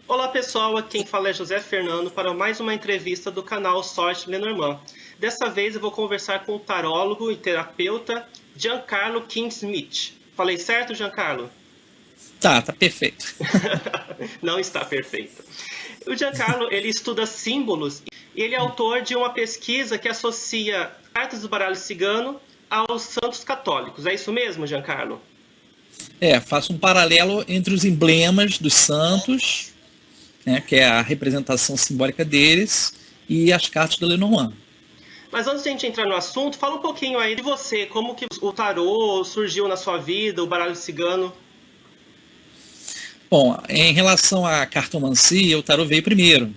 Olá pessoal, aqui quem fala é José Fernando para mais uma entrevista do canal Sorte Lenormand. Dessa vez eu vou conversar com o tarólogo e terapeuta Giancarlo King-Smith. Falei certo, Giancarlo? Tá perfeito. Não está perfeito. O Giancarlo, ele estuda símbolos e ele é autor de uma pesquisa que associa cartas do baralho cigano aos santos católicos. É isso mesmo, Giancarlo? Faço um paralelo entre os emblemas dos santos, né, que é a representação simbólica deles, e as cartas do Lenormand. Mas antes de a gente entrar no assunto, fala um pouquinho aí de você, como que o tarô surgiu na sua vida, o baralho cigano. Bom, em relação à cartomancia, o tarô veio primeiro.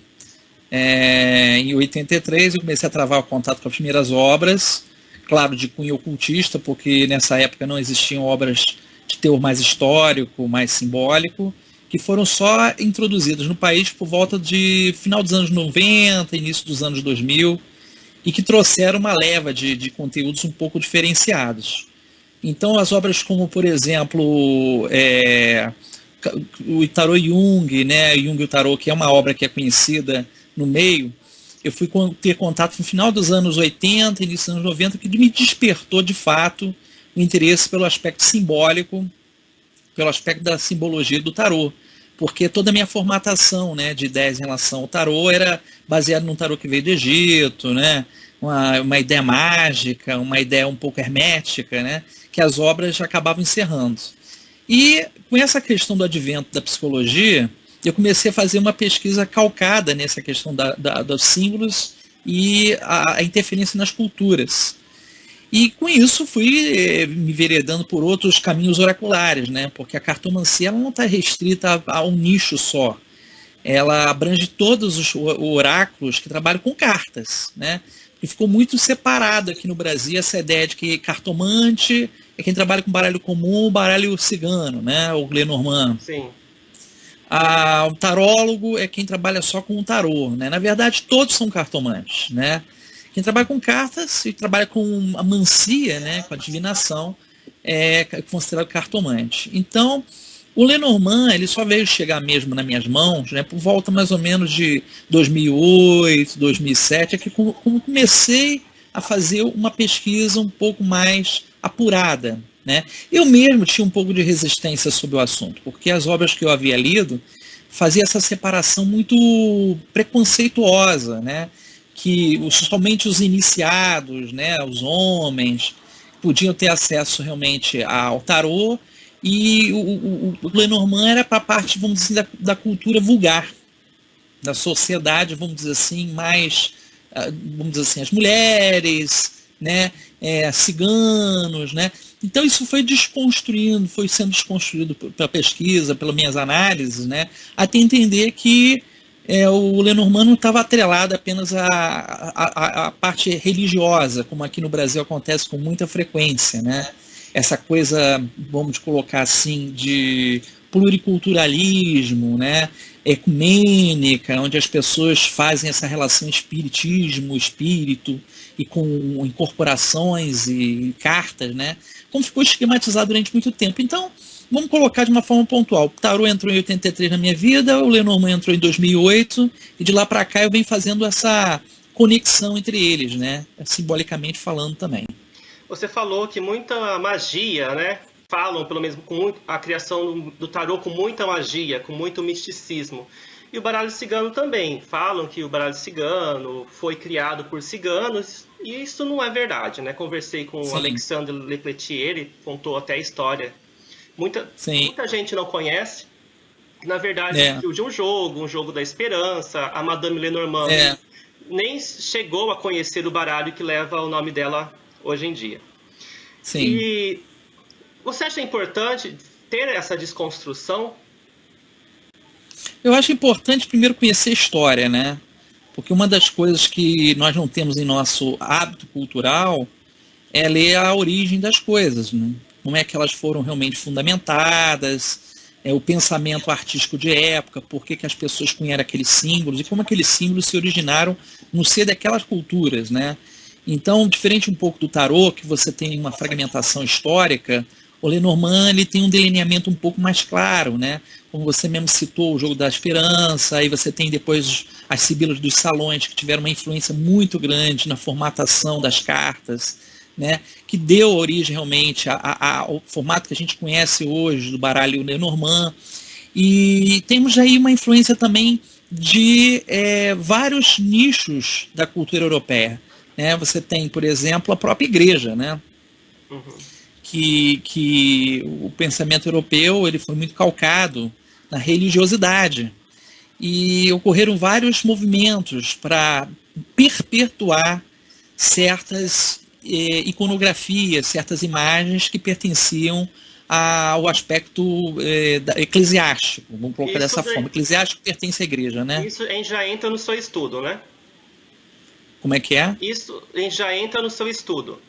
Em 83 eu comecei a travar o contato com as primeiras obras, claro, de cunho ocultista, porque nessa época não existiam obras de teor mais histórico, mais simbólico, que foram só introduzidas no país por volta de final dos anos 90, início dos anos 2000, e que trouxeram uma leva de conteúdos um pouco diferenciados. Então, as obras como, por exemplo, o Tarô Jung, né, Jung e o Tarô, que é uma obra que é conhecida no meio, eu fui ter contato no final dos anos 80, início dos anos 90, que me despertou, de fato, o interesse pelo aspecto simbólico, pelo aspecto da simbologia do tarô, porque toda a minha formatação, né, de ideias em relação ao tarô era baseada num tarô que veio do Egito, né, uma ideia mágica, uma ideia um pouco hermética, né, que as obras acabavam encerrando. E com essa questão do advento da psicologia, eu comecei a fazer uma pesquisa calcada nessa questão dos símbolos e a interferência nas culturas. E com isso fui me veredando por outros caminhos oraculares, né? Porque a cartomancia ela não está restrita a um nicho só. Ela abrange todos os oráculos que trabalham com cartas, né? E ficou muito separado aqui no Brasil essa ideia de que cartomante é quem trabalha com baralho comum, baralho cigano, né? O Lenormand. Sim. O tarólogo é quem trabalha só com o tarô, né? Na verdade, todos são cartomantes, né? Quem trabalha com cartas e trabalha com a mancia, né, com a divinação, é considerado cartomante. Então, o Lenormand ele só veio chegar mesmo nas minhas mãos, né, por volta mais ou menos de 2008, 2007, é que comecei a fazer uma pesquisa um pouco mais apurada. Né? Eu mesmo tinha um pouco de resistência sobre o assunto, porque as obras que eu havia lido faziam essa separação muito preconceituosa, né? Que somente os iniciados, né, os homens, podiam ter acesso realmente ao tarô, e o Lenormand era para a parte, vamos dizer, da cultura vulgar, da sociedade, vamos dizer assim, mais, vamos dizer assim, as mulheres, né, ciganos, né. Então isso foi desconstruindo, foi sendo desconstruído pela pesquisa, pelas minhas análises, né, até entender que o Lenormand não estava atrelado apenas à parte religiosa, como aqui no Brasil acontece com muita frequência, né? Essa coisa, vamos colocar assim, de pluriculturalismo, né? Ecumênica, onde as pessoas fazem essa relação espiritismo, espírito, e com incorporações e cartas, né? Como ficou esquematizado durante muito tempo. Então, vamos colocar de uma forma pontual. O tarô entrou em 83 na minha vida, o Lenormand entrou em 2008, e de lá para cá eu venho fazendo essa conexão entre eles, né? Simbolicamente falando também. Você falou que muita magia, né? Falam, pelo menos, com a criação do tarô com muita magia, com muito misticismo. E o baralho cigano também. Falam que o baralho cigano foi criado por ciganos, e isso não é verdade, né? Conversei com o Sim, Alexandre Lecletier, ele contou até a história. sim, Muita gente não conhece, que na verdade é, surgiu de um jogo da esperança. A Madame Lenormand é, nem chegou a conhecer o baralho que leva o nome dela hoje em dia. sim. E você acha importante ter essa desconstrução? Eu acho importante primeiro conhecer a história, né? Porque uma das coisas que nós não temos em nosso hábito cultural é ler a origem das coisas, né? Como é que elas foram realmente fundamentadas, o pensamento artístico de época, por que as pessoas cunharam aqueles símbolos e como aqueles símbolos se originaram no ser daquelas culturas, né? Então, diferente um pouco do tarô, que você tem uma fragmentação histórica, O Lenormand ele tem um delineamento um pouco mais claro, né? Como você mesmo citou, o Jogo da Esperança, aí você tem depois as Sibilas dos Salões, que tiveram uma influência muito grande na formatação das cartas, né? Que deu origem realmente ao formato que a gente conhece hoje do baralho Lenormand. E temos aí uma influência também de vários nichos da cultura europeia. Né? Você tem, por exemplo, a própria igreja, né? Uhum. Que o pensamento europeu ele foi muito calcado na religiosidade. E ocorreram vários movimentos para perpetuar certas iconografias, certas imagens que pertenciam ao aspecto eclesiástico, vamos colocar Isso dessa forma. Eclesiástico pertence à igreja, né? Isso já entra no seu estudo, né? Como é que é? Isso já entra no seu estudo.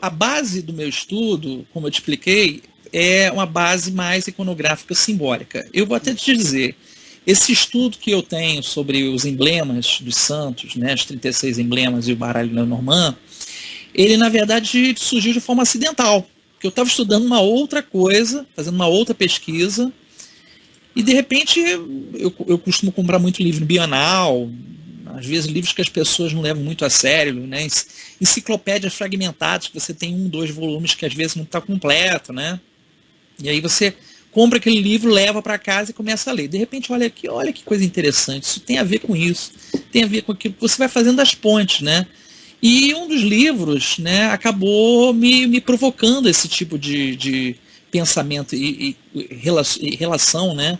A base do meu estudo, como eu te expliquei, é uma base mais iconográfica simbólica. Eu vou até te dizer, esse estudo que eu tenho sobre os emblemas dos santos, né, os 36 emblemas e o baralho Lenormand, ele na verdade surgiu de forma acidental, porque eu estava estudando uma outra coisa, fazendo uma outra pesquisa, e de repente eu costumo comprar muito livro bienal, às vezes livros que as pessoas não levam muito a sério, né? Enciclopédias fragmentadas, que você tem 1, 2 volumes que às vezes não está completo, né? E aí você compra aquele livro, leva para casa e começa a ler. De repente, olha aqui, olha que coisa interessante, isso tem a ver com isso, tem a ver com aquilo, você vai fazendo as pontes, né? E um dos livros, né, acabou me provocando esse tipo de pensamento e relação, né?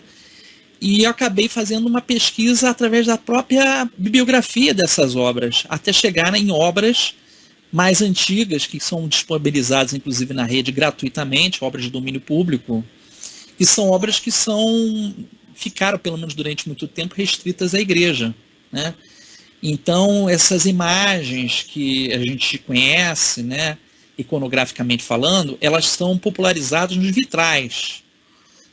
E eu acabei fazendo uma pesquisa através da própria bibliografia dessas obras, até chegar em obras mais antigas, que são disponibilizadas inclusive na rede gratuitamente, obras de domínio público, que são obras que ficaram, pelo menos durante muito tempo, restritas à igreja, né? Então, essas imagens que a gente conhece, né, iconograficamente falando, elas são popularizadas nos vitrais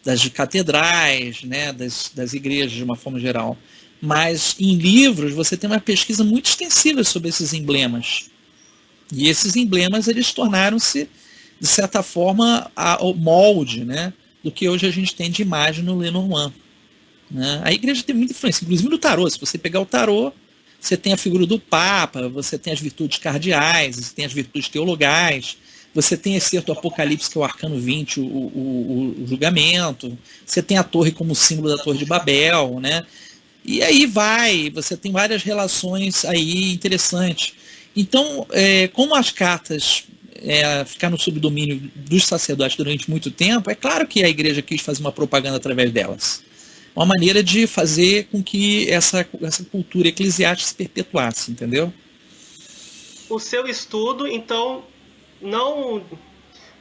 das catedrais, né, das igrejas de uma forma geral. Mas em livros você tem uma pesquisa muito extensiva sobre esses emblemas. E esses emblemas eles tornaram-se, de certa forma, o molde, né, do que hoje a gente tem de imagem no Lenormand. Né? A igreja tem muita influência, inclusive no tarô. Se você pegar o tarô, você tem a figura do Papa, você tem as virtudes cardeais, você tem as virtudes teologais, você tem esse do Apocalipse, que é o Arcano 20, o julgamento, você tem a torre como símbolo da Torre de Babel, né? E aí você tem várias relações aí interessantes. Então, como as cartas ficaram sob domínio dos sacerdotes durante muito tempo, é claro que a igreja quis fazer uma propaganda através delas. Uma maneira de fazer com que essa cultura eclesiástica se perpetuasse, entendeu? O seu estudo, então, não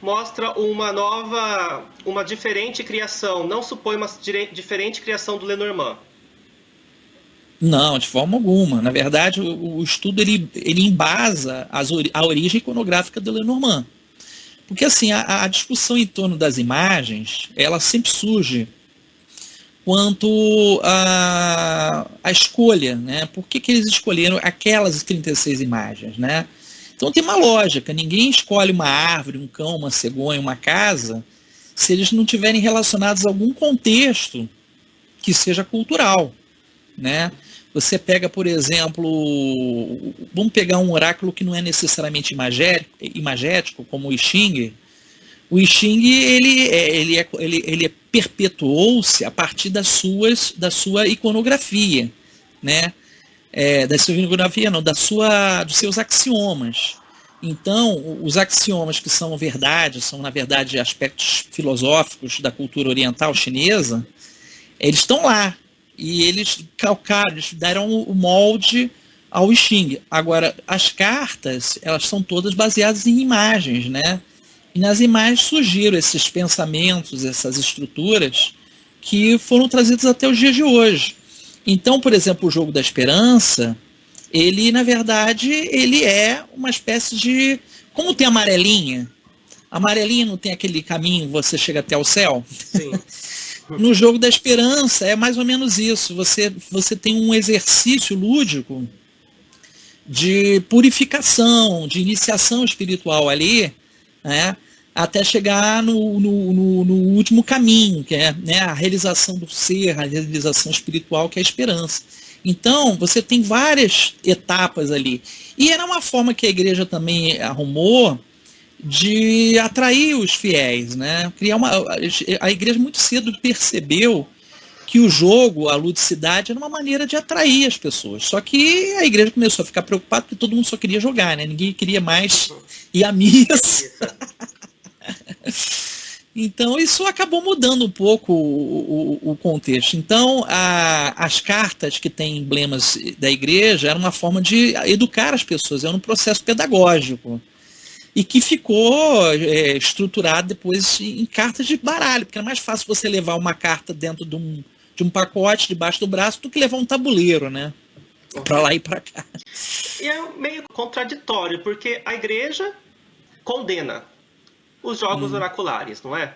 mostra uma diferente criação, não supõe uma diferente criação do Lenormand. Não, de forma alguma. Na verdade, o estudo ele embasa a origem iconográfica do Lenormand. Porque assim, a discussão em torno das imagens, ela sempre surge quanto a escolha, né? Por que eles escolheram aquelas 36 imagens, né? Então tem uma lógica, ninguém escolhe uma árvore, um cão, uma cegonha, uma casa, se eles não tiverem relacionados a algum contexto que seja cultural, né? Você pega, por exemplo, vamos pegar um oráculo que não é necessariamente imagético, como o I Ching. O I Ching ele perpetuou-se a partir da sua iconografia, né? Da sua iconografia não, dos seus axiomas. Então, os axiomas que são verdade, são na verdade aspectos filosóficos da cultura oriental chinesa, eles estão lá. E eles calcaram, eles deram o molde ao I Ching. Agora, as cartas, elas são todas baseadas em imagens, né? E nas imagens surgiram esses pensamentos, essas estruturas que foram trazidos até os dias de hoje. Então, por exemplo, o Jogo da Esperança, ele, na verdade, ele é uma espécie de... Como tem a amarelinha não tem aquele caminho, você chega até o céu? Sim. No Jogo da Esperança é mais ou menos isso. Você tem um exercício lúdico de purificação, de iniciação espiritual ali, né? até chegar no último caminho, que é, né, a realização do ser, a realização espiritual, que é a esperança. Então, você tem várias etapas ali. E era uma forma que a igreja também arrumou de atrair os fiéis, né? A igreja muito cedo percebeu que o jogo, a ludicidade, era uma maneira de atrair as pessoas. Só que a igreja começou a ficar preocupada porque todo mundo só queria jogar, né? Ninguém queria mais ir à missa. Então isso acabou mudando um pouco o contexto. Então as cartas que têm emblemas da igreja eram uma forma de educar as pessoas, era um processo pedagógico. E que ficou estruturado depois em cartas de baralho, porque é mais fácil você levar uma carta dentro de um pacote debaixo do braço do que levar um tabuleiro, né? Para lá e para cá. E é meio contraditório, porque a igreja condena os jogos oraculares, não é?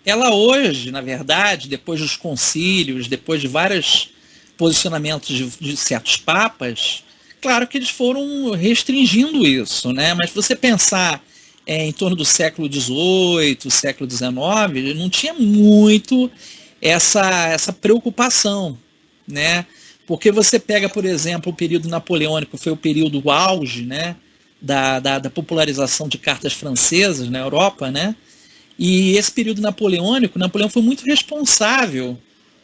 Ela hoje, na verdade, depois dos concílios, depois de vários posicionamentos de certos papas, claro que eles foram restringindo isso, né? Mas se você pensar em torno do século XVIII, século XIX, não tinha muito essa preocupação, né? Porque você pega, por exemplo, o período napoleônico, foi o período auge, né? Da popularização de cartas francesas na Europa, né? E esse período napoleônico, Napoleão foi muito responsável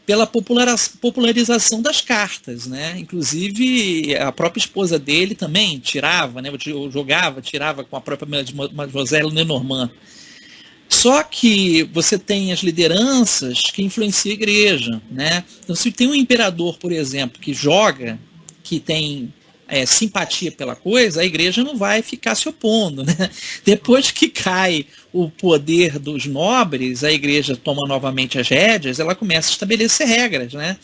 pela popularização das cartas, né? Inclusive a própria esposa dele também tirava, né? Tirava com a própria Mademoiselle Lenormand. Só que você tem as lideranças que influenciam a igreja, né? Então, se tem um imperador, por exemplo, que joga, que tem simpatia pela coisa, a igreja não vai ficar se opondo, né? Depois que cai o poder dos nobres, a igreja toma novamente as rédeas, ela começa a estabelecer regras, né?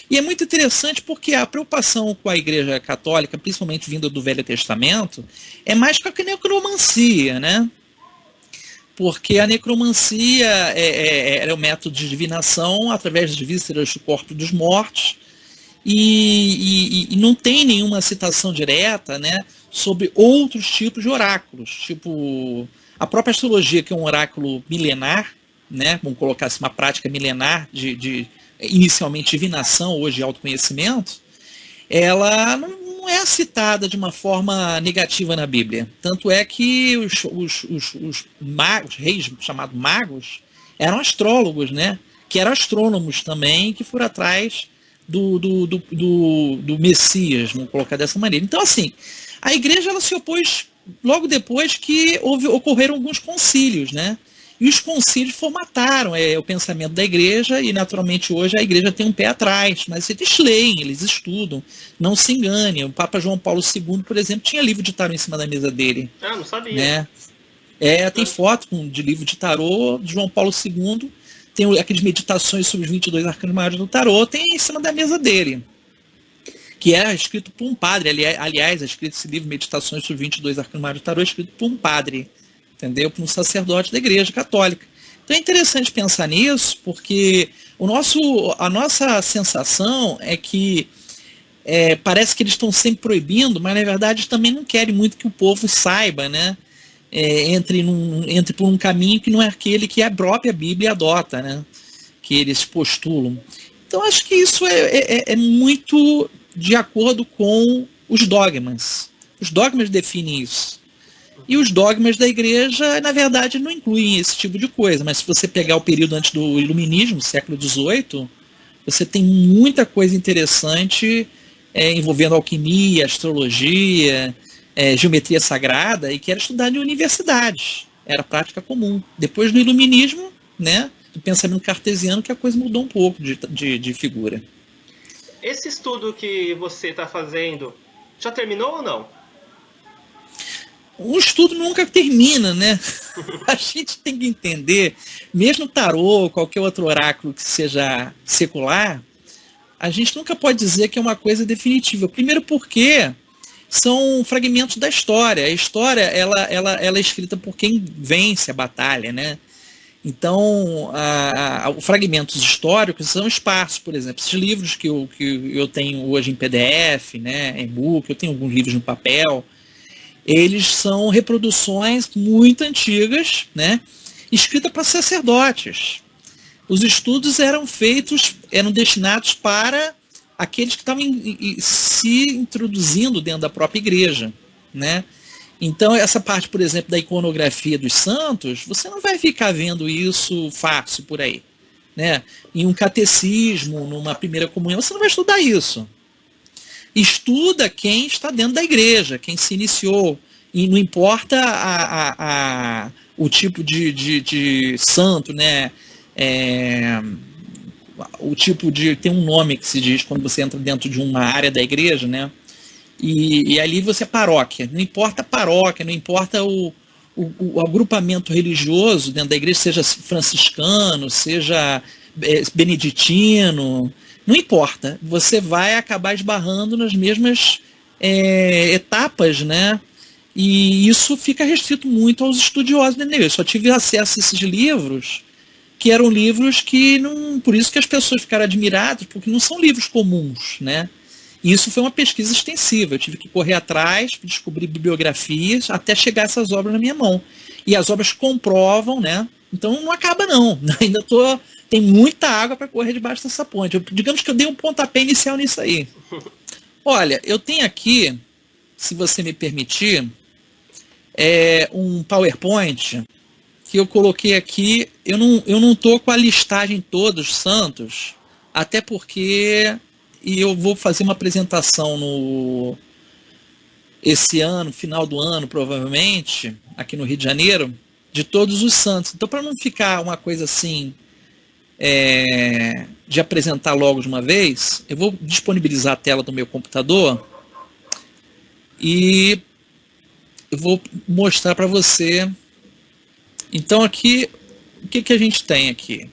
E é muito interessante porque a preocupação com a igreja católica, principalmente vinda do Velho Testamento, é mais com a necromancia, né? Porque a necromancia é um método de divinação através de vísceras do corpo dos mortos, e não tem nenhuma citação direta, né, sobre outros tipos de oráculos, tipo a própria astrologia, que é um oráculo milenar, né, vamos colocar assim, uma prática milenar de inicialmente divinação, hoje autoconhecimento, ela não é citada de uma forma negativa na Bíblia. Tanto é que os magos, reis chamados magos, eram astrólogos, né, que eram astrônomos também, que foram atrás do Messias, vamos colocar dessa maneira. Então, assim, a igreja ela se opôs logo depois que ocorreram alguns concílios, né? E os concílios formataram o pensamento da igreja, e naturalmente hoje a igreja tem um pé atrás, mas eles leem, eles estudam, não se engane. O Papa João Paulo II, por exemplo, tinha livro de tarô em cima da mesa dele. Ah, não sabia. Né? Tem foto de livro de tarô de João Paulo II, tem aquelas meditações sobre os 22 arcanos maiores do tarô, tem em cima da mesa dele, que é escrito por um padre. Aliás, é escrito esse livro, Meditações sobre os 22 arcanos maiores do tarô, é escrito por um padre, entendeu? Por um sacerdote da igreja católica. Então é interessante pensar nisso, porque a nossa sensação é que parece que eles estão sempre proibindo, mas na verdade também não querem muito que o povo saiba, né? Entre por um caminho que não é aquele que a própria Bíblia adota, né? Que eles postulam. Então acho que isso é muito de acordo com os dogmas. Os dogmas definem isso. E os dogmas da igreja, na verdade, não incluem esse tipo de coisa. Mas se você pegar o período antes do Iluminismo, século XVIII, você tem muita coisa interessante envolvendo alquimia, astrologia, geometria sagrada, e que era estudado em universidades. Era prática comum. Depois do Iluminismo, né, do pensamento cartesiano, que a coisa mudou um pouco de figura. Esse estudo que você está fazendo, já terminou ou não? O estudo nunca termina, né? A gente tem que entender, mesmo tarô, qualquer outro oráculo que seja secular, a gente nunca pode dizer que é uma coisa definitiva. Primeiro porque são fragmentos da história. A história ela é escrita por quem vence a batalha, né? Então, os fragmentos históricos são esparsos. Por exemplo, esses livros que eu tenho hoje em PDF, né, em e-book, eu tenho alguns livros no papel, eles são reproduções muito antigas, né, escritas para sacerdotes. Os estudos eram destinados para aqueles que estavam se introduzindo dentro da própria igreja, né? Então, essa parte, por exemplo, da iconografia dos santos, você não vai ficar vendo isso fácil por aí, né? Em um catecismo, numa primeira comunhão, você não vai estudar isso. Estuda quem está dentro da igreja, quem se iniciou. E não importa o tipo de santo, né? O tipo tem um nome que se diz quando você entra dentro de uma área da igreja, né? E ali você é paróquia. Não importa a paróquia, não importa o agrupamento religioso dentro da igreja, seja franciscano, seja beneditino, não importa. Você vai acabar esbarrando nas mesmas etapas, né? E isso fica restrito muito aos estudiosos da igreja. Eu só tive acesso a esses livros, que eram livros que não, por isso que as pessoas ficaram admiradas, porque não são livros comuns, né? E isso foi uma pesquisa extensiva. Eu tive que correr atrás, descobrir bibliografias, até chegar essas obras na minha mão. E as obras comprovam, né? Então não acaba não. Ainda tem muita água para correr debaixo dessa ponte. Digamos que eu dei um pontapé inicial nisso aí. Olha, eu tenho aqui, se você me permitir, um PowerPoint que eu coloquei aqui. Eu não estou com a listagem toda dos santos, até porque eu vou fazer uma apresentação esse ano, final do ano, provavelmente, aqui no Rio de Janeiro, de todos os santos. Então, para não ficar uma coisa assim, de apresentar logo de uma vez, eu vou disponibilizar a tela do meu computador e eu vou mostrar para você. Então aqui, o que a gente tem aqui?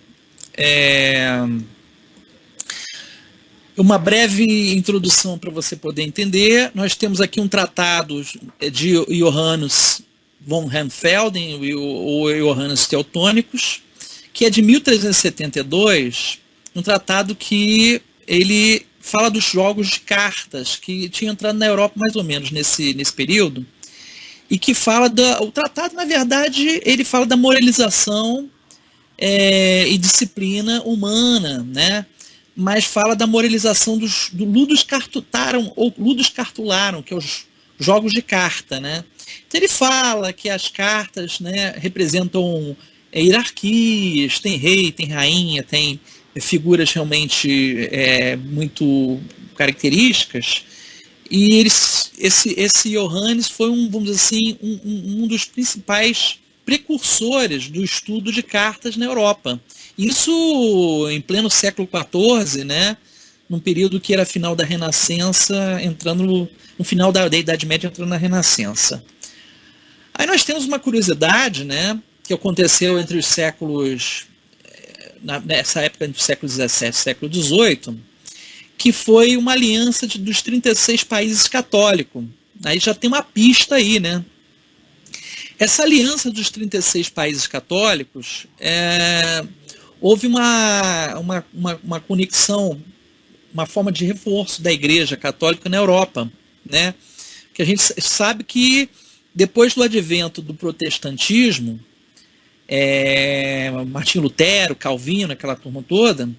Uma breve introdução para você poder entender. Nós temos aqui um tratado de Johannes von Rheinfelden, ou Johannes Teutônicos, que é de 1372, um tratado que ele fala dos jogos de cartas que tinham entrado na Europa mais ou menos nesse período, e que fala o tratado, na verdade, ele fala da moralização e disciplina humana, né? Mas fala da moralização do ludus cartutarum, ou ludus cartularum, que é os jogos de carta, né? Então ele fala que as cartas, né, representam hierarquias, tem rei, tem rainha, tem figuras realmente muito características. E esse Johannes foi vamos dizer assim, um dos principais precursores do estudo de cartas na Europa. Isso em pleno século XIV, né, num período que era final da Renascença, entrando no final da Idade Média, entrando na Renascença. Aí nós temos uma curiosidade, né, que aconteceu entre os séculos, nessa época entre o século XVII e o século XVIII, que foi uma aliança dos 36 países católicos. Aí já tem uma pista aí, né? Essa aliança dos 36 países católicos, houve uma conexão, uma forma de reforço da Igreja Católica na Europa, né? Que a gente sabe que depois do advento do protestantismo, Martinho Lutero, Calvino, aquela turma toda,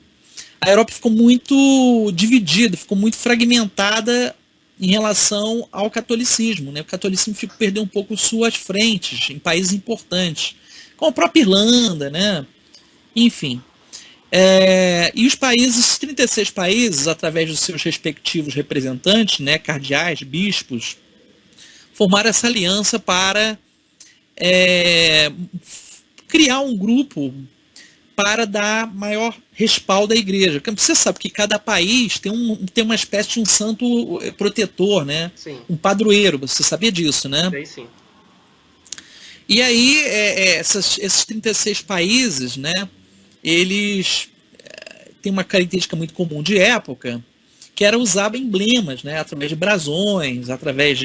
a Europa ficou muito dividida, ficou muito fragmentada em relação ao catolicismo, né? O catolicismo perdeu um pouco suas frentes em países importantes, como a própria Irlanda, né? Enfim. E os países, 36 países, através dos seus respectivos representantes, né, cardeais, bispos, formaram essa aliança para criar um grupo para dar maior respaldo à igreja. Porque você sabe que cada país tem uma espécie de um santo protetor, né? Sim. Um padroeiro, você sabia disso, né? Sei, sim. E aí, esses 36 países, né, eles têm uma característica muito comum de época, que era usar emblemas, né, através de brasões, através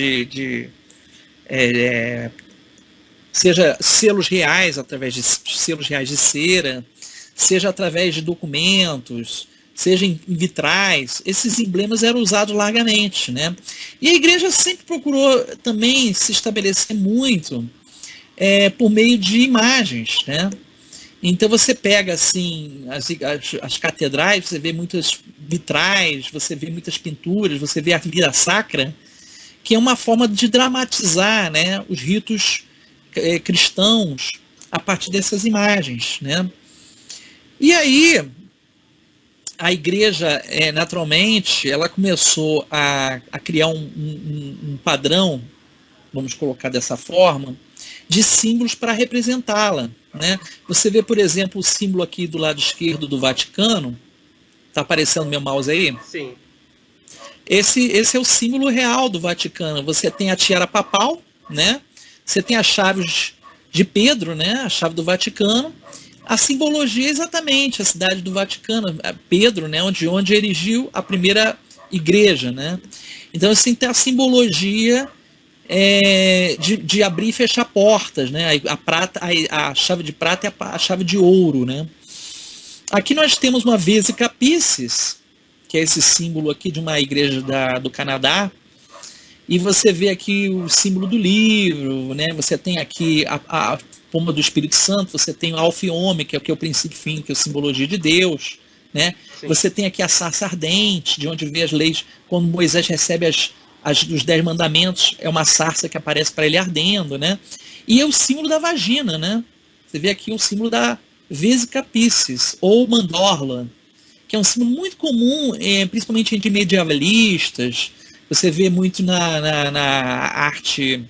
seja selos reais, através de selos reais de cera, seja através de documentos, seja em vitrais, esses emblemas eram usados largamente, né? E a igreja sempre procurou também se estabelecer muito por meio de imagens, né? Então você pega assim as catedrais, você vê muitas vitrais, você vê muitas pinturas, você vê a vida sacra, que é uma forma de dramatizar, né, os ritos cristãos a partir dessas imagens, né? E aí a igreja, naturalmente, ela começou a criar um padrão, vamos colocar dessa forma, de símbolos para representá-la, né? Você vê, por exemplo, o símbolo aqui do lado esquerdo do Vaticano, está aparecendo meu mouse aí? Sim. Esse é o símbolo real do Vaticano. Você tem a tiara papal, né? Você tem as chaves de Pedro, né? A chave do Vaticano. A simbologia é exatamente a cidade do Vaticano, Pedro, né? Onde erigiu a primeira igreja, né? Então assim tem a simbologia de abrir e fechar portas, né? A chave de prata é a chave de ouro, né? Aqui nós temos uma Vesica Piscis, que é esse símbolo aqui de uma igreja do Canadá, e você vê aqui o símbolo do livro, né? Você tem aqui a pomba do Espírito Santo, você tem o Alfa e Ômega, que é o princípio e fim, que é a simbologia de Deus, né? Você tem aqui a sarça ardente, de onde vê as leis, quando Moisés recebe os 10 mandamentos, é uma sarça que aparece para ele ardendo, né? E é o símbolo da vagina, né? Você vê aqui o símbolo da Vesica Piscis, ou mandorla, que é um símbolo muito comum, principalmente entre medievalistas. Você vê muito na arte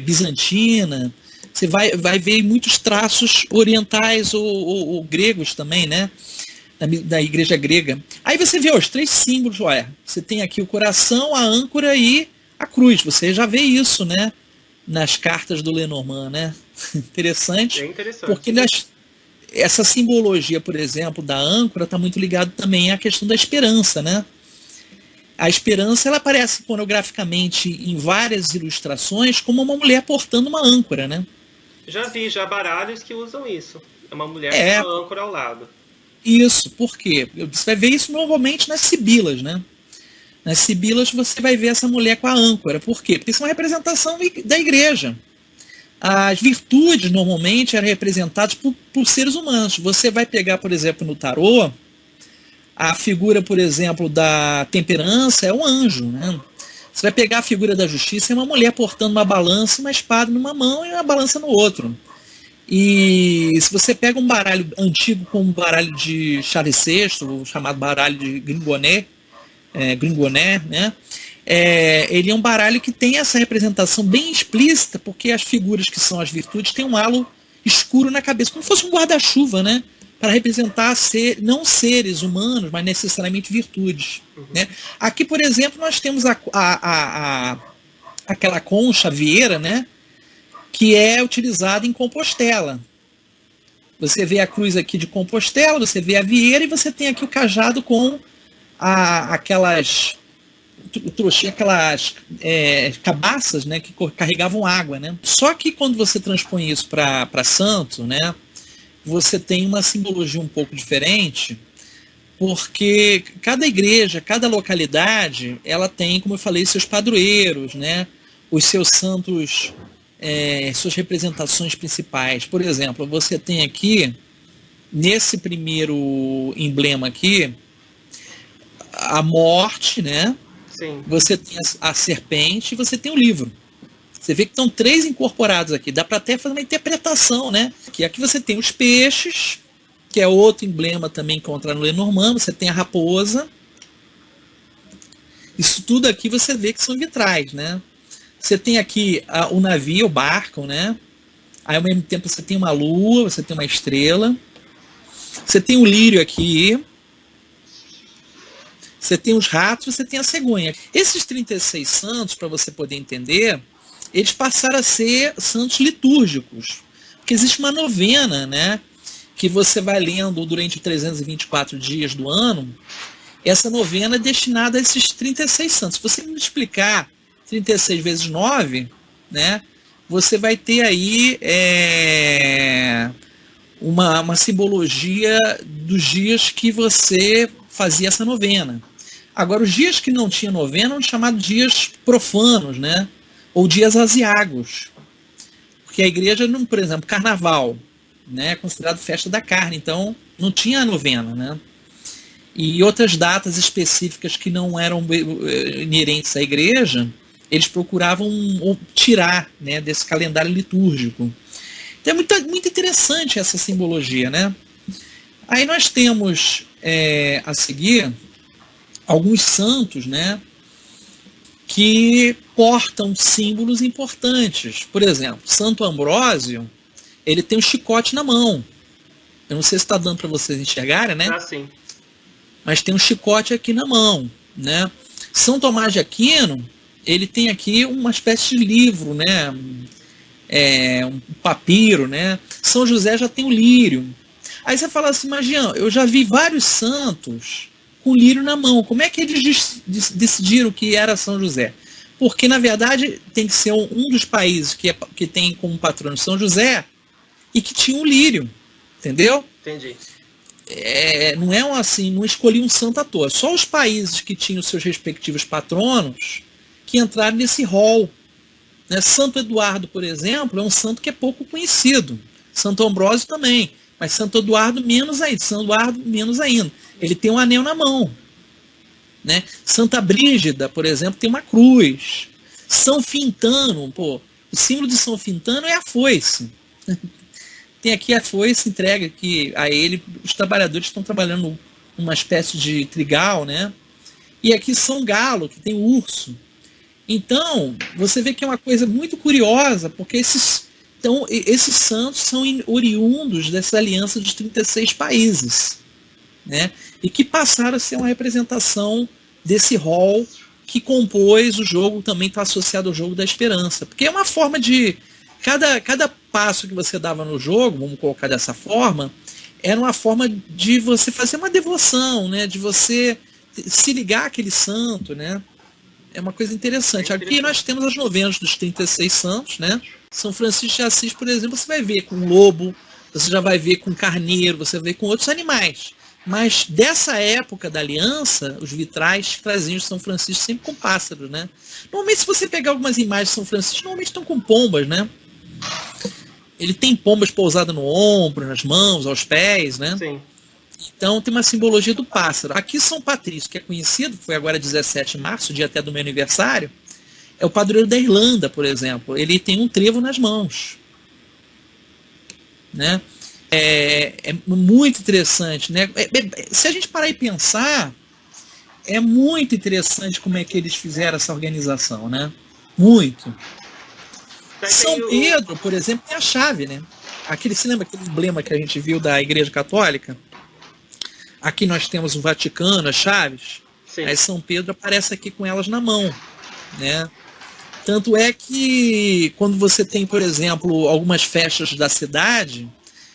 bizantina. Você vai ver muitos traços orientais ou gregos também, né? Da igreja grega. Aí você vê os 3 símbolos, olha. Você tem aqui o coração, a âncora e a cruz. Você já vê isso, né? Nas cartas do Lenormand, né? Interessante. Bem interessante. Porque essa simbologia, por exemplo, da âncora está muito ligada também à questão da esperança, né? A esperança, ela aparece iconograficamente em várias ilustrações como uma mulher portando uma âncora, né? Já vi baralhos que usam isso. É uma mulher com uma âncora ao lado. Isso, por quê? Você vai ver isso normalmente nas sibilas, né? Nas sibilas você vai ver essa mulher com a âncora. Por quê? Porque isso é uma representação da igreja. As virtudes normalmente eram representadas por seres humanos. Você vai pegar, por exemplo, no tarô, a figura, por exemplo, da temperança é um anjo, né? Você vai pegar a figura da justiça, é uma mulher portando uma balança, uma espada numa mão e uma balança no outro. E se você pega um baralho antigo como um baralho de Charles VI, o chamado baralho de Gringonet, né? Ele é um baralho que tem essa representação bem explícita, porque as figuras que são as virtudes têm um halo escuro na cabeça, como se fosse um guarda-chuva, né? Para representar não seres humanos, mas necessariamente virtudes. Né? Aqui, por exemplo, nós temos aquela concha vieira, né? Que é utilizada em Compostela. Você vê a cruz aqui de Compostela, você vê a vieira e você tem aqui o cajado com aquelas cabaças, né, que carregavam água, né? Só que quando você transpõe isso para santo, né, você tem uma simbologia um pouco diferente, porque cada igreja, cada localidade, ela tem, como eu falei, seus padroeiros, né, os seus santos, suas representações principais. Por exemplo, você tem aqui, nesse primeiro emblema aqui, a morte, né? Sim. Você tem a serpente e você tem o livro. Você vê que estão 3 incorporados aqui. Dá para até fazer uma interpretação, né? Que aqui você tem os peixes, que é outro emblema também encontrado no Lenormand. Você tem a raposa. Isso tudo aqui você vê que são vitrais, né? Você tem aqui o navio, o barco, né? Aí ao mesmo tempo você tem uma lua, você tem uma estrela. Você tem o lírio aqui. Você tem os ratos, você tem a cegonha. Esses 36 santos, para você poder entender, eles passaram a ser santos litúrgicos. Porque existe uma novena, né? Que você vai lendo durante 324 dias do ano. Essa novena é destinada a esses 36 santos. Se você multiplicar 36 vezes 9, né? Você vai ter aí uma simbologia dos dias que você fazia essa novena. Agora, os dias que não tinha novena eram chamados dias profanos, né? Ou dias aziagos. Porque a igreja, por exemplo, carnaval, né? É considerado festa da carne, então não tinha a novena, né? E outras datas específicas que não eram inerentes à igreja, eles procuravam tirar, né, desse calendário litúrgico. Então é muito interessante essa simbologia, né? Aí nós temos a seguir alguns santos, né, que portam símbolos importantes. Por exemplo, Santo Ambrósio, ele tem um chicote na mão. Eu não sei se está dando para vocês enxergarem, né? Ah, sim. Mas tem um chicote aqui na mão, né? São Tomás de Aquino, ele tem aqui uma espécie de livro, né? Um papiro, né? São José já tem o lírio. Aí você fala assim, mas Jean, eu já vi vários santos com lírio na mão. Como é que eles decidiram que era São José? Porque, na verdade, tem que ser um dos países que tem como patrono São José e que tinha um lírio. Entendeu? Entendi. Não é assim, não escolhi um santo à toa. Só os países que tinham seus respectivos patronos que entraram nesse rol. Né? Santo Eduardo, por exemplo, é um santo que é pouco conhecido. Santo Ambrósio também. Mas Santo Eduardo menos ainda. São Eduardo menos ainda. Ele tem um anel na mão. Né? Santa Brígida, por exemplo, tem uma cruz. São Fintano, o símbolo de São Fintano é a foice. Tem aqui a foice entrega aqui a ele. Os trabalhadores estão trabalhando uma espécie de trigal, né? E aqui São Galo, que tem o urso. Então, você vê que é uma coisa muito curiosa, porque esses santos são oriundos dessa aliança dos 36 países, né? E que passaram a ser uma representação desse rol que compôs o jogo, também está associado ao jogo da esperança. Porque é uma forma de... Cada passo que você dava no jogo, vamos colocar dessa forma, era uma forma de você fazer uma devoção, né? De você se ligar àquele santo, né? É uma coisa interessante. Aqui nós temos as novenas dos 36 santos, né? São Francisco de Assis, por exemplo, você vai ver com lobo, você já vai ver com carneiro, você vai ver com outros animais. Mas dessa época da aliança, os vitrais traziam São Francisco sempre com pássaros, né? Normalmente, se você pegar algumas imagens de São Francisco, normalmente estão com pombas, né? Ele tem pombas pousadas no ombro, nas mãos, aos pés, né? Sim. Então tem uma simbologia do pássaro. Aqui São Patrício, que é conhecido, foi agora 17 de março, dia até do meu aniversário, é o padroeiro da Irlanda, por exemplo. Ele tem um trevo nas mãos. Né? É muito interessante. Né? Se a gente parar e pensar, é muito interessante como é que eles fizeram essa organização. Né? Muito. São Pedro, por exemplo, tem a chave. Né? Se lembra aquele emblema que a gente viu da Igreja Católica? Aqui nós temos o Vaticano, as chaves. Sim. Aí São Pedro aparece aqui com elas na mão. Né? Tanto é que quando você tem, por exemplo, algumas festas da cidade,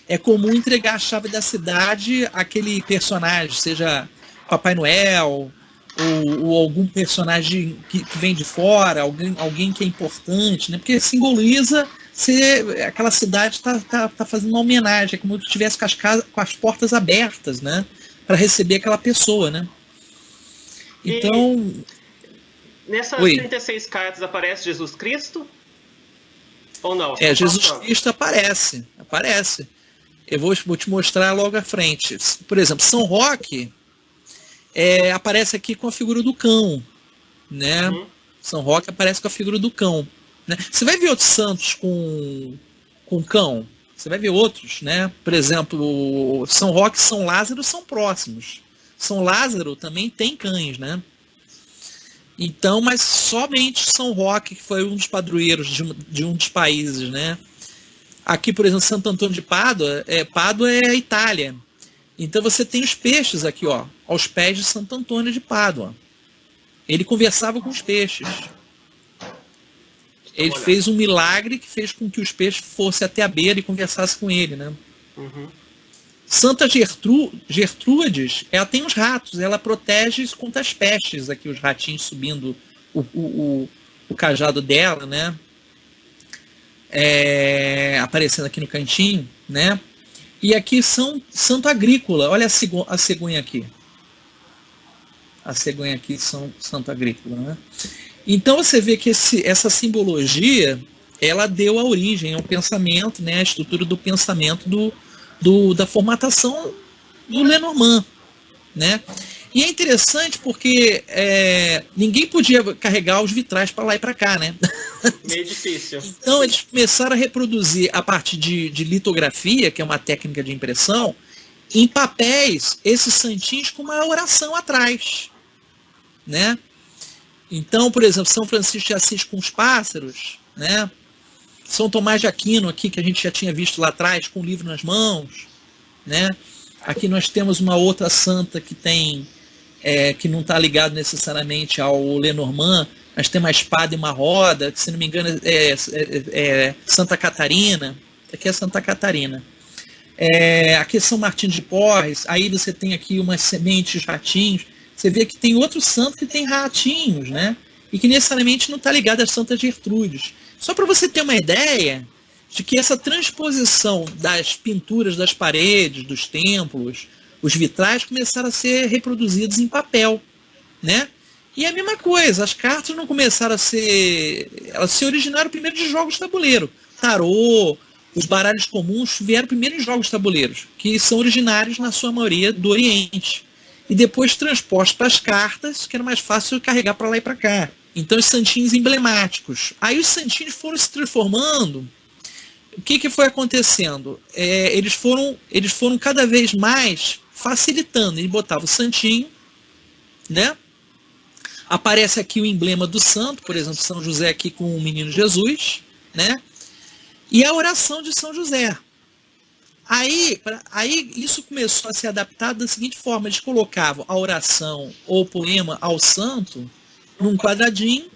é comum entregar a chave da cidade àquele personagem, seja Papai Noel, ou algum personagem que vem de fora, alguém que é importante, né? Porque simboliza aquela cidade está fazendo uma homenagem, é como se estivesse com as portas abertas, né? Para receber aquela pessoa, né? Então... Nessas 36 cartas aparece Jesus Cristo? Ou não? Jesus Cristo aparece. Eu vou te mostrar logo à frente. Por exemplo, São Roque aparece aqui com a figura do cão. Né? Uhum. São Roque aparece com a figura do cão. Né? Você vai ver outros santos com cão. Você vai ver outros. Né? Por exemplo, São Roque e São Lázaro são próximos. São Lázaro também tem cães, né? Então, mas somente São Roque, que foi um dos padroeiros de um dos países, né? Aqui, por exemplo, Santo Antônio de Pádua, Pádua é a Itália. Então você tem os peixes aqui, ó, aos pés de Santo Antônio de Pádua. Ele conversava com os peixes. Ele fez um milagre que fez com que os peixes fossem até a beira e conversassem com ele, né? Uhum. Santa Gertrudes, ela tem os ratos, ela protege contra as pestes, aqui os ratinhos subindo o cajado dela, né? Aparecendo aqui no cantinho, né? E aqui são santo agrícola. Olha a cegonha aqui. A cegonha aqui são santo agrícola, né? Então você vê que essa simbologia, ela deu a origem ao pensamento, né, a estrutura do pensamento da formatação do Lenormand, né? E é interessante porque ninguém podia carregar os vitrais para lá e para cá, né? Meio difícil. Então eles começaram a reproduzir a partir de litografia, que é uma técnica de impressão, em papéis esses santinhos com uma oração atrás, né? Então, por exemplo, São Francisco de Assis com os pássaros, né? São Tomás de Aquino aqui, que a gente já tinha visto lá atrás, com o livro nas mãos, né? Aqui nós temos uma outra santa que tem, que não está ligado necessariamente ao Lenormand, mas tem uma espada e uma roda, que se não me engano é Santa Catarina. Aqui é Santa Catarina. Aqui é São Martinho de Porres, aí você tem aqui umas sementes, ratinhos. Você vê que tem outro santo que tem ratinhos, né? E que necessariamente não está ligado a Santa Gertrudes. Só para você ter uma ideia de que essa transposição das pinturas das paredes, dos templos, os vitrais começaram a ser reproduzidos em papel, né? E a mesma coisa, as cartas não começaram a ser... Elas se originaram primeiro de jogos de tabuleiro. Tarô, os baralhos comuns vieram primeiro em jogos de tabuleiros, que são originários, na sua maioria, do Oriente. E depois transpostos para as cartas, que era mais fácil carregar para lá e para cá. Então, os santinhos emblemáticos. Aí os santinhos foram se transformando. O que foi acontecendo? Eles foram cada vez mais facilitando. Ele botava o santinho, né? Aparece aqui o emblema do santo, por exemplo, São José aqui com o menino Jesus, né? E a oração de São José. Aí isso começou a ser adaptado da seguinte forma: eles colocavam a oração ou o poema ao santo num quadradinho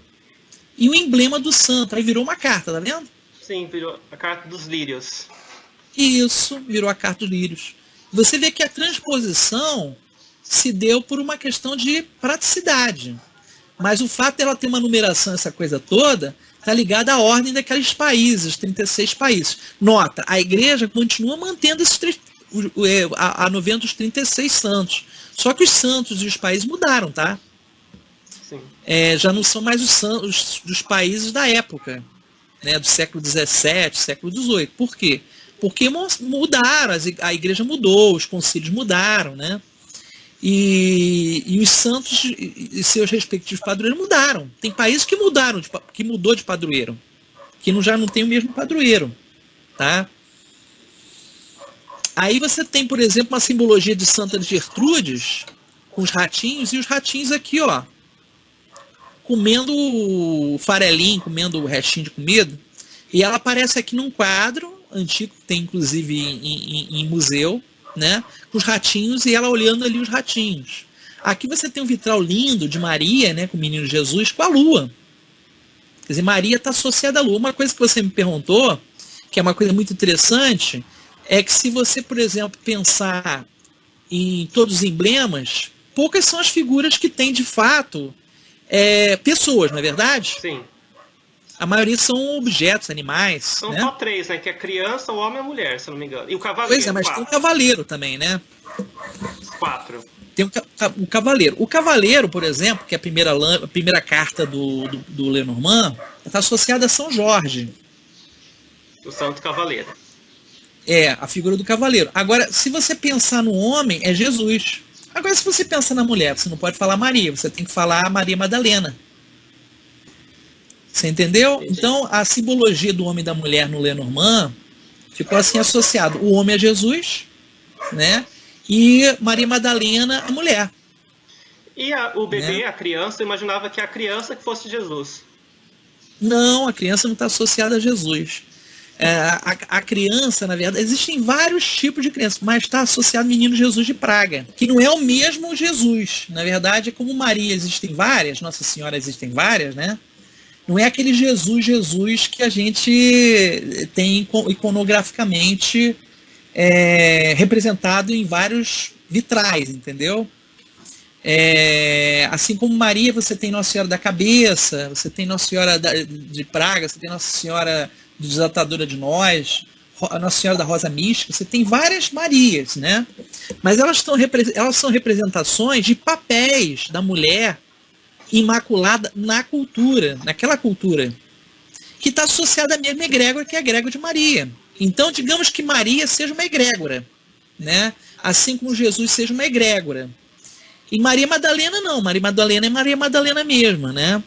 e o emblema do santo. Aí virou uma carta, tá vendo? Sim, virou a carta dos lírios. Isso, virou a carta dos lírios. Você vê que a transposição se deu por uma questão de praticidade. Mas o fato dela ter uma numeração, essa coisa toda, está ligada à ordem daqueles países, 36 países. Nota, a igreja continua mantendo a novena dos 36 santos. Só que os santos e os países mudaram, tá? Sim. Já não são mais os santos dos países da época, né, do século XVII, século XVIII. Por quê? Porque mudaram, a igreja mudou, os concílios mudaram, né? E os santos e seus respectivos padroeiros mudaram. Tem países que mudaram, que mudou de padroeiro, que já não tem o mesmo padroeiro, tá? Aí você tem, por exemplo, uma simbologia de Santa Gertrudes com os ratinhos, e os ratinhos aqui, ó, comendo o farelinho, comendo o restinho de comida. E ela aparece aqui num quadro antigo, que tem inclusive em museu, né, com os ratinhos, e ela olhando ali os ratinhos. Aqui você tem um vitral lindo de Maria, né, com o menino Jesus, com a lua. Quer dizer, Maria está associada à lua. Uma coisa que você me perguntou, que é uma coisa muito interessante, é que se você, por exemplo, pensar em todos os emblemas, poucas são as figuras que têm de fato pessoas, não é verdade? Sim. A maioria são objetos, animais. São, né? só três, né? Que é a criança, o homem e a mulher, se eu não me engano. E o cavaleiro. Pois é, mas tem um cavaleiro também, né? 4. Tem o cavaleiro. O cavaleiro, por exemplo, que é a primeira carta do Lenormand, está associada a São Jorge. O santo cavaleiro. A figura do cavaleiro. Agora, se você pensar no homem, é Jesus. Agora, se você pensar na mulher, você não pode falar Maria, você tem que falar Maria Madalena. Você entendeu? Entendi. Então, a simbologia do homem e da mulher no Lenormand ficou assim associado. O homem é Jesus, né? E Maria Madalena, a mulher. E o bebê, né? a criança, eu imaginava que a criança que fosse Jesus. Não, a criança não está associada a Jesus. A criança, na verdade, existem vários tipos de criança, mas está associado ao menino Jesus de Praga, que não é o mesmo Jesus. Na verdade, é como Maria existem várias, Nossa Senhora existem várias, né? Não é aquele Jesus que a gente tem iconograficamente representado em vários vitrais, entendeu? Assim como Maria, você tem Nossa Senhora da Cabeça, você tem Nossa Senhora de Praga, você tem Nossa Senhora Desatadora de Nós, a Nossa Senhora da Rosa Mística, você tem várias Marias, né? Mas elas são representações de papéis da mulher imaculada na cultura, naquela cultura, que está associada à mesma egrégora que é a egrégora de Maria. Então, digamos que Maria seja uma egrégora, né? Assim como Jesus seja uma egrégora. E Maria Madalena não, Maria Madalena é Maria Madalena mesma, né?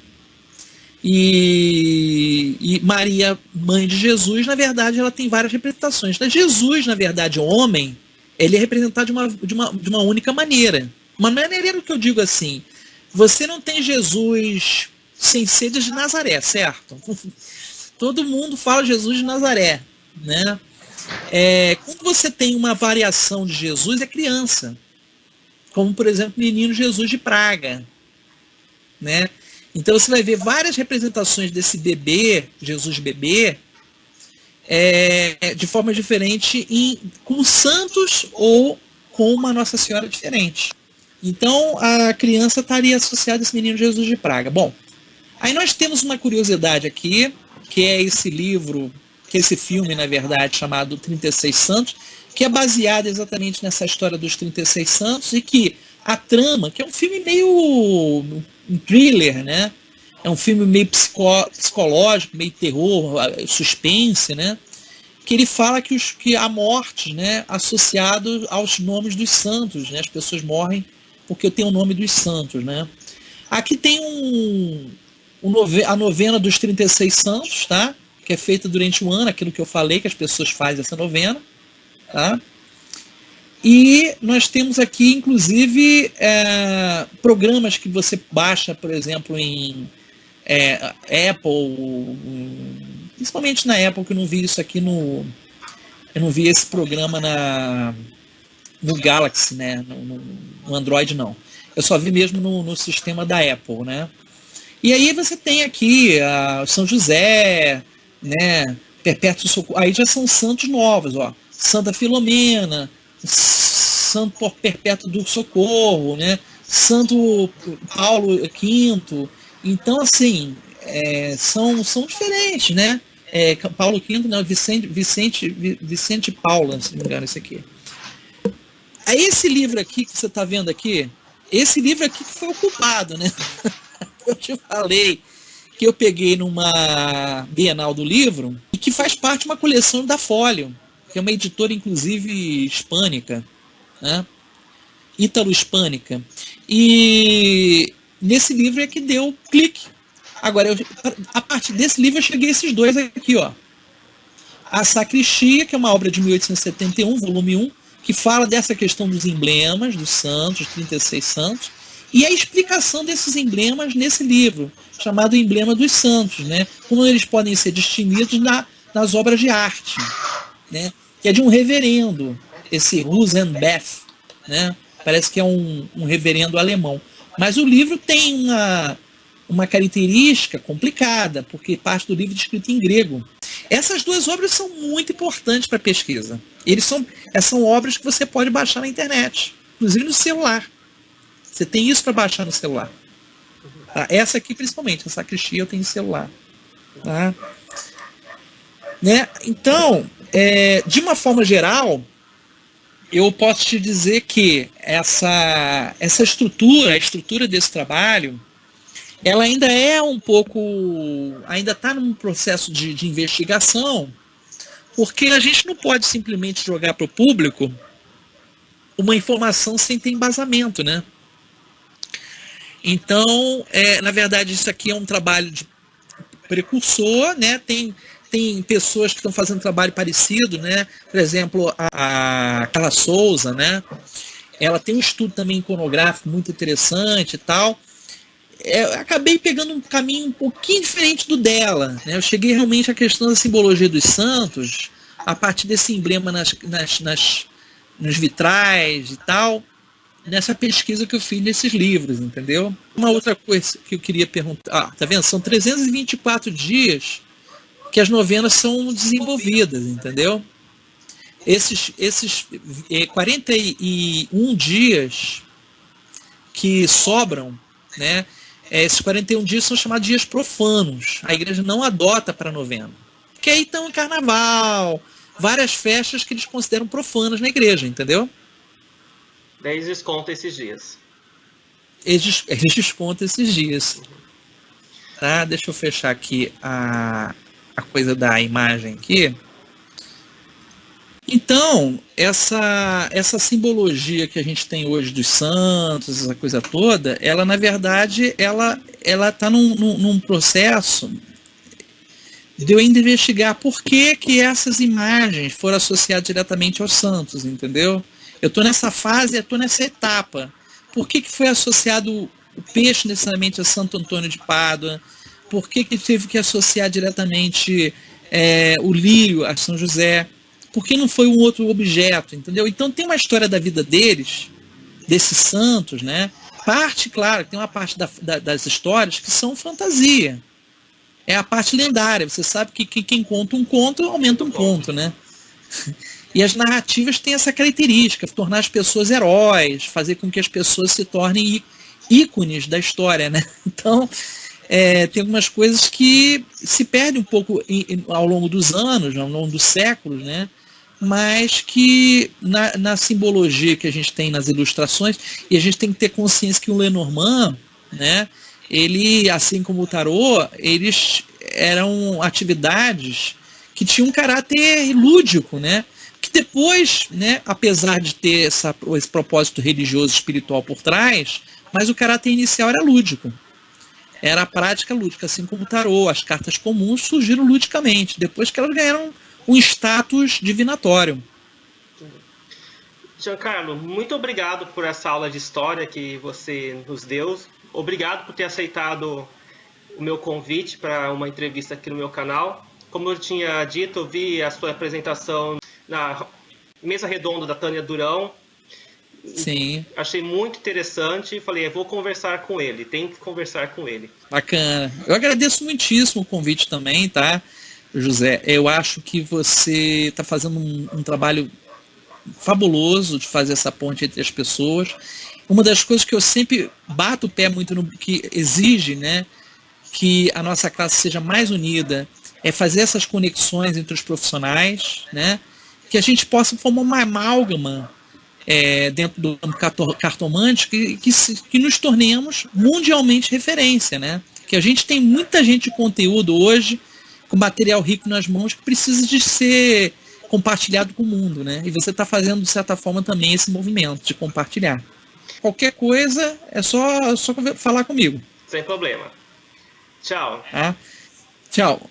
E Maria, mãe de Jesus, na verdade, ela tem várias representações. Mas Jesus, na verdade, homem, ele é representado de uma única maneira. Uma maneira que eu digo assim, você não tem Jesus sem ser de Nazaré, certo? Todo mundo fala Jesus de Nazaré, né? Quando você tem uma variação de Jesus, é criança. Como, por exemplo, o menino Jesus de Praga, né? Então você vai ver várias representações desse bebê, Jesus bebê, de forma diferente com santos ou com uma Nossa Senhora diferente. Então a criança estaria associada a esse menino Jesus de Praga. Bom, aí nós temos uma curiosidade aqui, que é esse livro, que é esse filme, na verdade, chamado 36 Santos, que é baseado exatamente nessa história dos 36 Santos, e que a trama, que é um filme meio um thriller, né? É um filme meio psicológico, meio terror, suspense, né? Que ele fala que há mortes, né, associados aos nomes dos santos, né? As pessoas morrem porque tem o nome dos santos, né? Aqui tem a novena dos 36 santos, tá? Que é feita durante o ano, aquilo que eu falei, que as pessoas fazem essa novena, tá? E nós temos aqui, inclusive, programas que você baixa, por exemplo, em Apple, principalmente na Apple, que eu não vi isso aqui eu não vi esse programa no Galaxy, né? No Android não. Eu só vi mesmo no sistema da Apple, né? E aí você tem aqui São José, né? Perpétuo Socorro. Aí já são santos novos, ó. Santa Filomena, Santo Perpétuo do Socorro, né? Santo Paulo V. Então, assim, são diferentes, né? Paulo V, não, Vicente Paula, se não me engano, esse aqui. Aí esse livro aqui que você está vendo aqui, esse livro aqui que foi o culpado, né? Eu te falei que eu peguei numa Bienal do Livro e que faz parte de uma coleção da Folio, que é uma editora, inclusive, hispânica, né? Ítalo-hispânica. E nesse livro é que deu clique. Agora, a partir desse livro eu cheguei a esses dois aqui, ó. A Sacristia, que é uma obra de 1871, volume 1, que fala dessa questão dos emblemas dos santos, 36 santos, e a explicação desses emblemas nesse livro, chamado Emblema dos Santos, né? Como eles podem ser distinguidos nas obras de arte, né? Que é de um reverendo, esse Rosenbeth, né? Parece que é um reverendo alemão. Mas o livro tem uma característica complicada, porque parte do livro é escrito em grego. Essas duas obras são muito importantes para a pesquisa. São obras que você pode baixar na internet, inclusive no celular. Você tem isso para baixar no celular. Tá? Essa aqui, principalmente, a Sacristia, eu tenho celular. Tá? Né? Então, de uma forma geral, eu posso te dizer que essa estrutura, a estrutura desse trabalho, ela ainda é um pouco, ainda está num processo de investigação, porque a gente não pode simplesmente jogar para o público uma informação sem ter embasamento, né? Então, na verdade, isso aqui é um trabalho de precursor, né? Tem pessoas que estão fazendo trabalho parecido, né? Por exemplo, a Carla Souza, né? Ela tem um estudo também iconográfico muito interessante e tal. Acabei pegando um caminho um pouquinho diferente do dela, né? Eu cheguei realmente à questão da simbologia dos santos a partir desse emblema nos vitrais e tal, nessa pesquisa que eu fiz nesses livros, entendeu? Uma outra coisa que eu queria perguntar, tá vendo? São 324 dias que as novenas são desenvolvidas, entendeu? Esses 41 dias que sobram, né? Esses 41 dias são chamados dias profanos. A igreja não adota para a novena. Porque aí estão em carnaval, várias festas que eles consideram profanas na igreja, entendeu? Daí eles descontam esses dias. Eles descontam esses dias. Tá? Deixa eu fechar aqui a coisa da imagem aqui. Então, essa simbologia que a gente tem hoje dos santos, essa coisa toda, ela, na verdade, ela está num processo de eu ainda investigar por que essas imagens foram associadas diretamente aos santos, entendeu? Eu estou nessa fase, eu estou nessa etapa. Por que foi associado o peixe necessariamente a Santo Antônio de Pádua? Por que teve que associar diretamente o lírio a São José? Por que não foi um outro objeto, entendeu? Então tem uma história da vida deles, desses santos, né? Claro, tem uma parte das histórias que são fantasia. É a parte lendária. Você sabe que quem conta um conto aumenta um ponto, né? E as narrativas têm essa característica, tornar as pessoas heróis, fazer com que as pessoas se tornem ícones da história, né? Então, tem algumas coisas que se perdem um pouco ao longo dos anos, ao longo dos séculos, né? Mas que na simbologia que a gente tem nas ilustrações, e a gente tem que ter consciência que o Lenormand, né? Ele, assim como o tarô, eles eram atividades que tinham um caráter lúdico, né? Que depois, né, apesar de ter esse propósito religioso espiritual por trás, mas o caráter inicial era lúdico. Era a prática lúdica, assim como o tarô, as cartas comuns surgiram ludicamente, depois que elas ganharam um status divinatório. Giancarlo, muito obrigado por essa aula de história que você nos deu. Obrigado por ter aceitado o meu convite para uma entrevista aqui no meu canal. Como eu tinha dito, eu vi a sua apresentação na mesa redonda da Tânia Durão. Sim. Achei muito interessante e falei, eu vou conversar com ele, tenho que conversar com ele. Bacana. Eu agradeço muitíssimo o convite também, tá, José? Eu acho que você está fazendo um trabalho fabuloso de fazer essa ponte entre as pessoas. Uma das coisas que eu sempre bato o pé muito no que exige, né, que a nossa classe seja mais unida, é fazer essas conexões entre os profissionais, né, que a gente possa formar uma amálgama dentro do cartomante que nos tornemos mundialmente referência, né? Que a gente tem muita gente de conteúdo hoje, com material rico nas mãos, que precisa de ser compartilhado com o mundo, né? E você está fazendo, de certa forma, também esse movimento de compartilhar. Qualquer coisa, é só falar comigo. Sem problema. Tchau. Tá? Tchau.